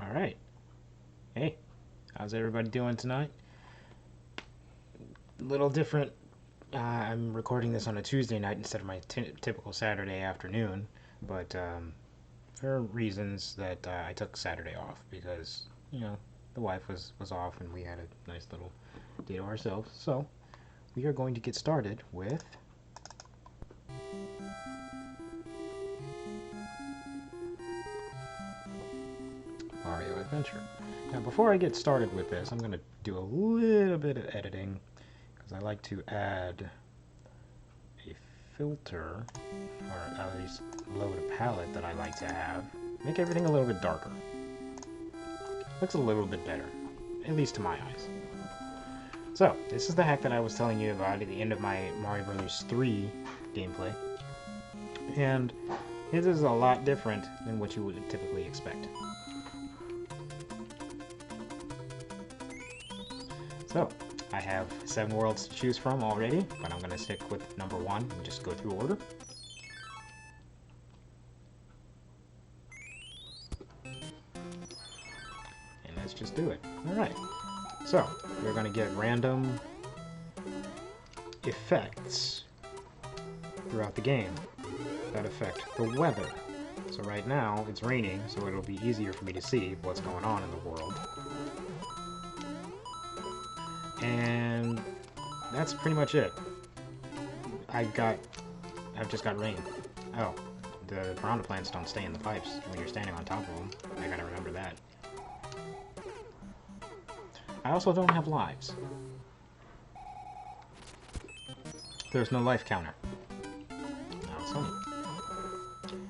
All right. Hey, how's everybody doing tonight? A little different. I'm recording this on a Tuesday night instead of my typical Saturday afternoon, but for reasons that I took Saturday off because the wife was off and we had a nice little day to ourselves. So we are going to get started with Mario Adventure. Now, before I get started with this, I'm going to do a little bit of editing because I like to add a filter, or at least load a palette that I like to have. Make everything a little bit darker. Looks a little bit better, at least to my eyes. So, this is the hack that I was telling you about at the end of my Mario Bros. 3 gameplay. And it is a lot different than what you would typically expect. So, I have 7 worlds to choose from already, but I'm going to stick with number 1 and just go through order. And let's just do it. Alright, so we're going to get random effects throughout the game that affect the weather. So right now it's raining, so it'll be easier for me to see what's going on in the world. And that's pretty much it. I've just got rain. Oh, the piranha plants don't stay in the pipes when you're standing on top of them. I gotta remember that. I also don't have lives. There's no life counter. Now it's funny.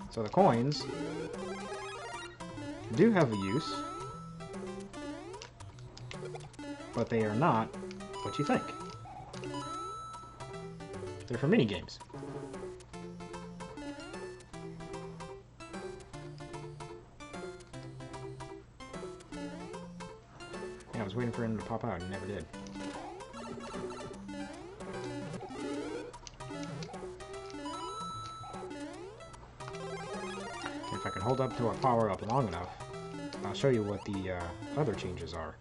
So the coins do have a use, but they are not what you think. They're for mini-games. Yeah, I was waiting for him to pop out and never did. If I can hold up to a power-up long enough, I'll show you what the other changes are.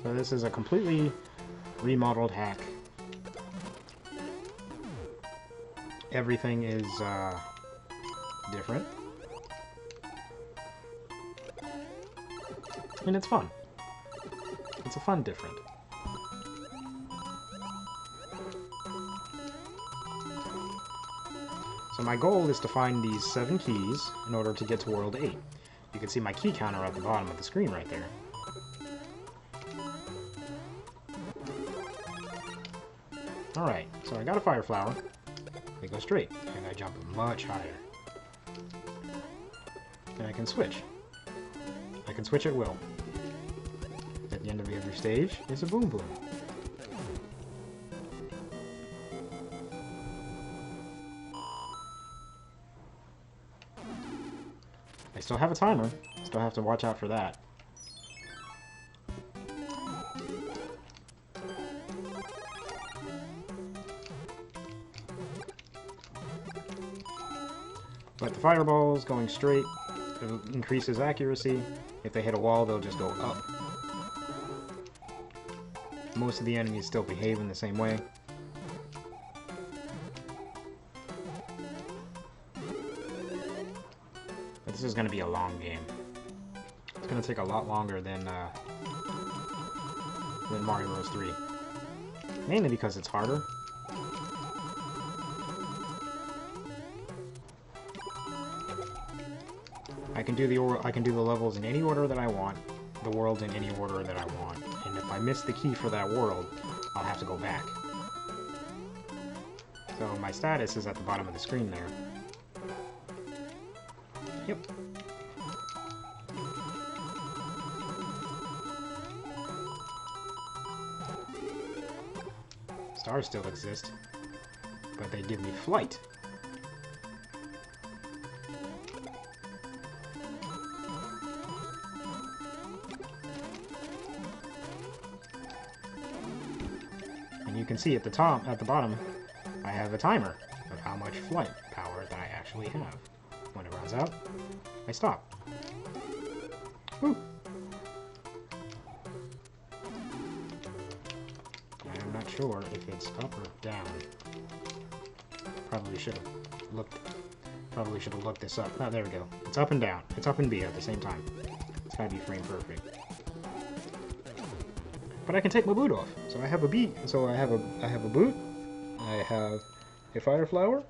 So this is a completely remodeled hack. Everything is different. And it's fun. It's a fun different. So my goal is to find these 7 keys in order to get to World 8. You can see my key counter at the bottom of the screen right there. Alright, so I got a fire flower. I go straight, and I jump much higher. And I can switch. I can switch at will. At the end of every stage is a boom boom. I still have a timer. Still have to watch out for that. But the fireballs going straight increases accuracy. If they hit a wall, they'll just go up. Most of the enemies still behave in the same way. But this is going to be a long game. It's going to take a lot longer than Mario Bros. 3. Mainly because it's harder. I can do the levels in any order that I want, the worlds in any order that I want, and if I miss the key for that world, I'll have to go back. So my status is at the bottom of the screen there. Yep. Stars still exist, but they give me flight. And you can see at the bottom, I have a timer of how much flight power that I actually have. When it runs out, I stop. Woo! I'm not sure if it's up or down. Probably should have looked this up. Oh, there we go. It's up and down. It's up and B at the same time. It's gotta be frame perfect. But I can take my boot off. So I have a beat. So I have a boot. I have a fire flower.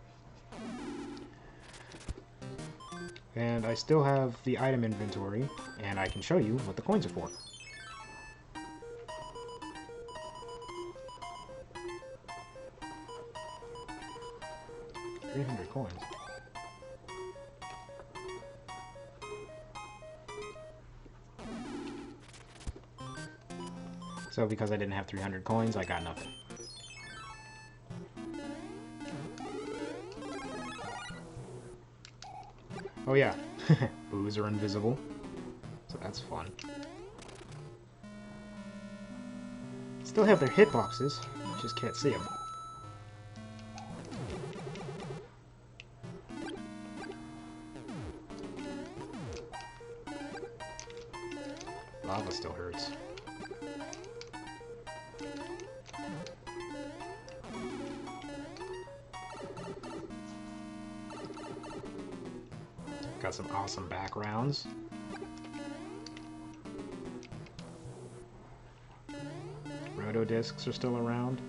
And I still have the item inventory, and I can show you what the coins are for. $300 coins. So because I didn't have 300 coins, I got nothing. Oh yeah, boos are invisible, so that's fun. Still have their hitboxes, just can't see them. Lava still hurts. Got some awesome backgrounds. Roto discs are still around.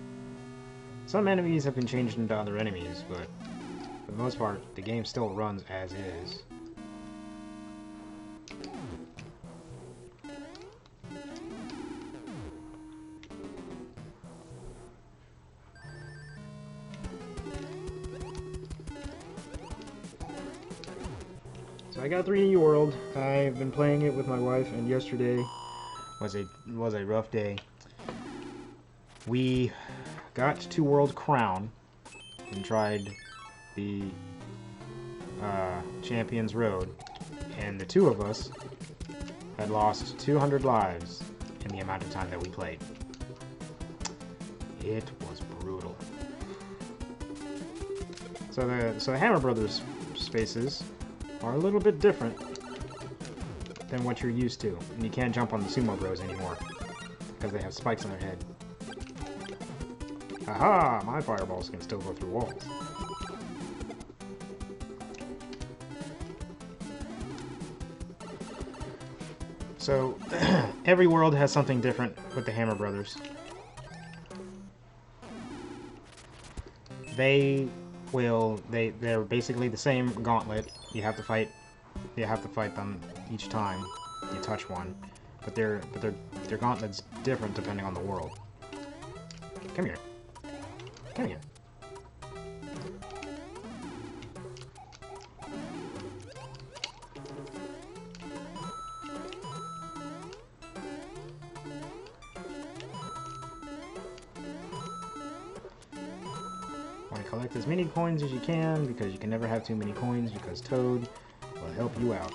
Some enemies have been changed into other enemies, but for the most part, the game still runs as is. So I got 3D World. I've been playing it with my wife, and yesterday was a rough day. We got to World Crown and tried the Champions Road, and the two of us had lost 200 lives in the amount of time that we played. It was brutal. So the Hammer Brothers spaces are a little bit different than what you're used to, and you can't jump on the Sumo Bros anymore because they have spikes on their head. Haha! My fireballs can still go through walls. So every world has something different with the Hammer Brothers. They're basically the same gauntlet. You have to fight them each time you touch one. But their gauntlet's different depending on the world. Come here. Come here. Want to collect as many coins as you can, because you can never have too many coins, because Toad will help you out.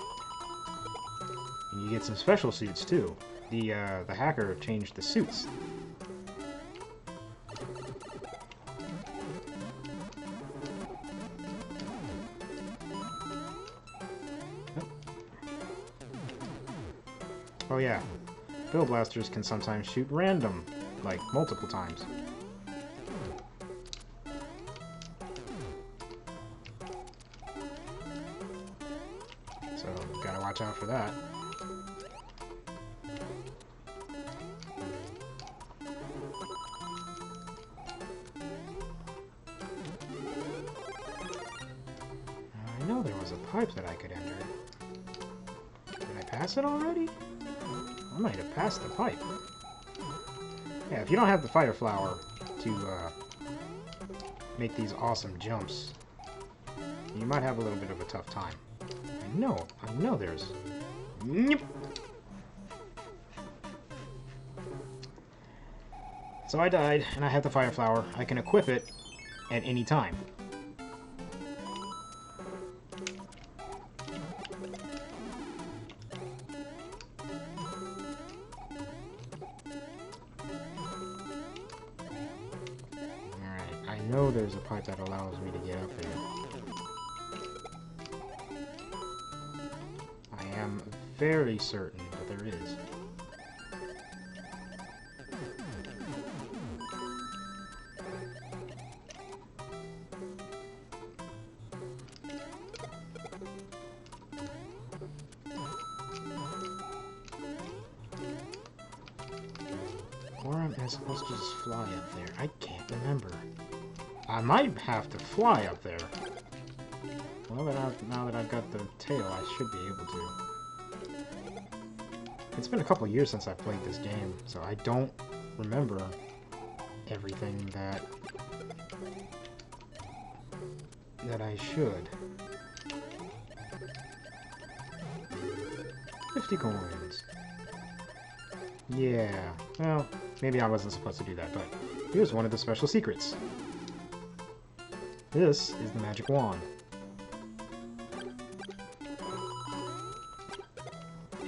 And you get some special suits too. The hacker changed the suits. Oh yeah, Bill Blasters can sometimes shoot random, like multiple times. So, gotta watch out for that. I know there was a pipe that I could enter. Did I pass it already? I might have passed the pipe. Yeah, if you don't have the fire flower to make these awesome jumps, you might have a little bit of a tough time. I know there's... Yep. So I died, and I have the fire flower. I can equip it at any time. I know there's there's a pipe that allows me to get up here. I am very certain that there is. Or am I supposed to just fly up there? I can't remember. I might have to fly up there. Well, now that I've got the tail, I should be able to. It's been a couple years since I played this game, so I don't remember everything that I should. 50 coins. Yeah, well, maybe I wasn't supposed to do that, but here's one of the special secrets. This is the magic wand.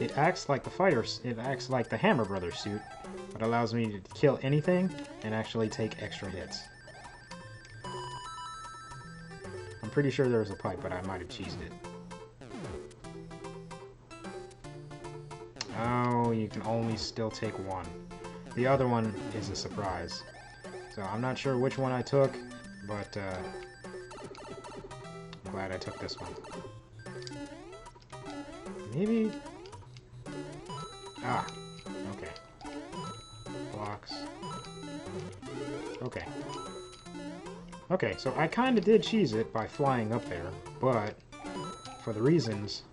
It acts like the Hammer Brothers suit, but allows me to kill anything and actually take extra hits. I'm pretty sure there was a pipe, but I might have cheesed it. Oh, you can only still take one. The other one is a surprise. So I'm not sure which one I took, but I'm glad I took this one. Maybe... Ah, okay. Blocks. Okay. Okay, so I kind of did cheese it by flying up there, but for the reasons,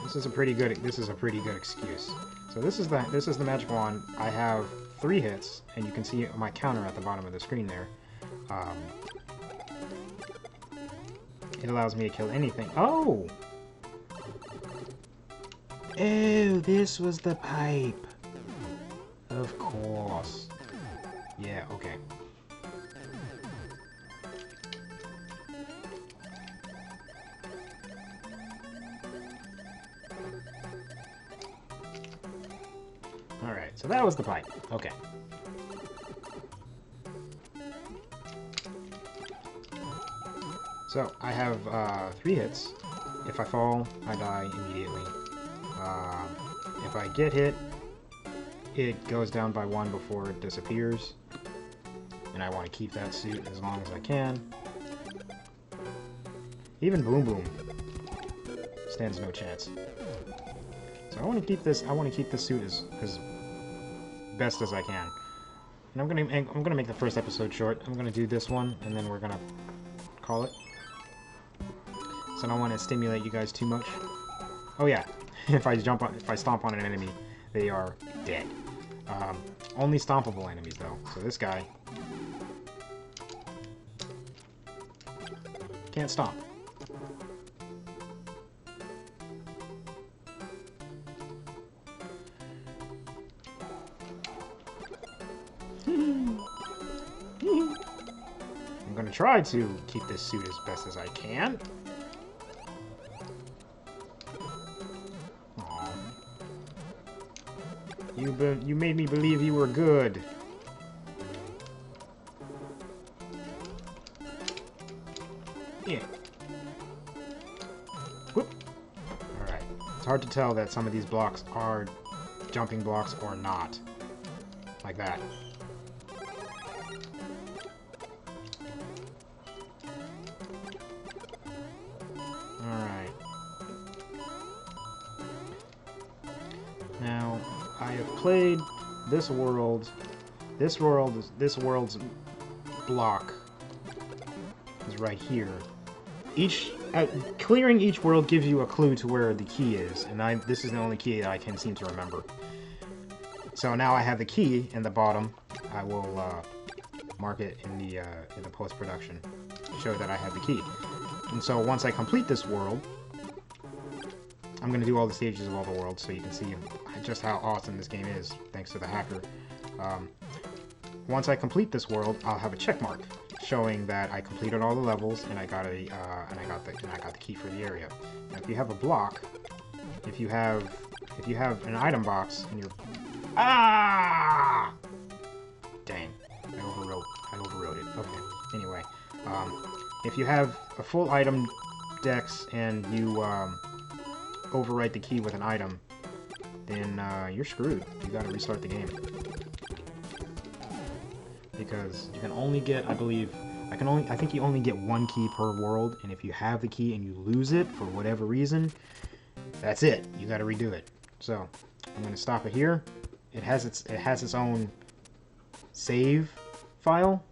this is a pretty good excuse. So this is the magic wand. I have 3 hits, and you can see my counter at the bottom of the screen there. It allows me to kill anything. Oh! Oh, this was the pipe. Of course. Yeah, okay. Alright, so that was the pipe. Okay. So, I have 3 hits. If I fall, I die immediately. If I get hit, it goes down by 1 before it disappears. And I want to keep that suit as long as I can. Even Boom Boom stands no chance. So I want to keep this suit as best as I can. And I'm gonna make the first episode short. I'm gonna do this one, and then we're gonna call it. So I don't want to stimulate you guys too much. Oh yeah, if I stomp on an enemy, they are dead. Only stompable enemies though. So this guy can't stomp. I'm gonna try to keep this suit as best as I can. Aww. You made me believe you were good. Yeah. Whoop. Alright. It's hard to tell that some of these blocks are jumping blocks or not. Like that. Alright. Now, I have played this world. This world's block is right here. Clearing each world gives you a clue to where the key is, and this is the only key that I can seem to remember. So now I have the key in the bottom. I will mark it in the post-production to show that I have the key. And so once I complete this world, I'm going to do all the stages of all the worlds so you can see just how awesome this game is, thanks to the hacker. Once I complete this world, I'll have a check mark showing that I completed all the levels and I got the key for the area. Now, if you have a block, if you have an item box and you're dang, I overwrote it. Okay. Anyway, if you have a full item dex and you overwrite the key with an item, then you're screwed. You gotta restart the game. Because you can only get, I believe, I think you only get one key per world, and if you have the key and you lose it for whatever reason, that's it. You gotta redo it. So, I'm gonna stop it here. It has its own save file,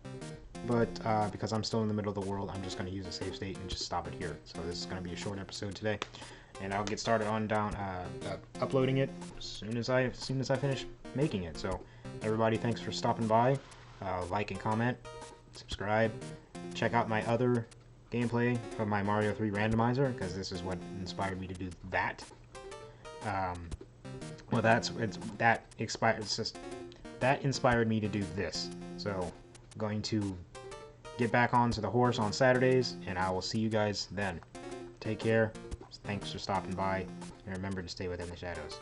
but because I'm still in the middle of the world, I'm just gonna use a save state and just stop it here. So this is gonna be a short episode today, and I'll get started on uploading it as soon as I finish making it. So everybody, thanks for stopping by. Like and comment, subscribe, check out my other gameplay of my Mario 3 randomizer, because this is what inspired me to do that. Well, that inspired me to do this. So I'm going to get back onto the horse on Saturdays, and I will see you guys then. Take care. Thanks for stopping by, and remember to stay within the shadows.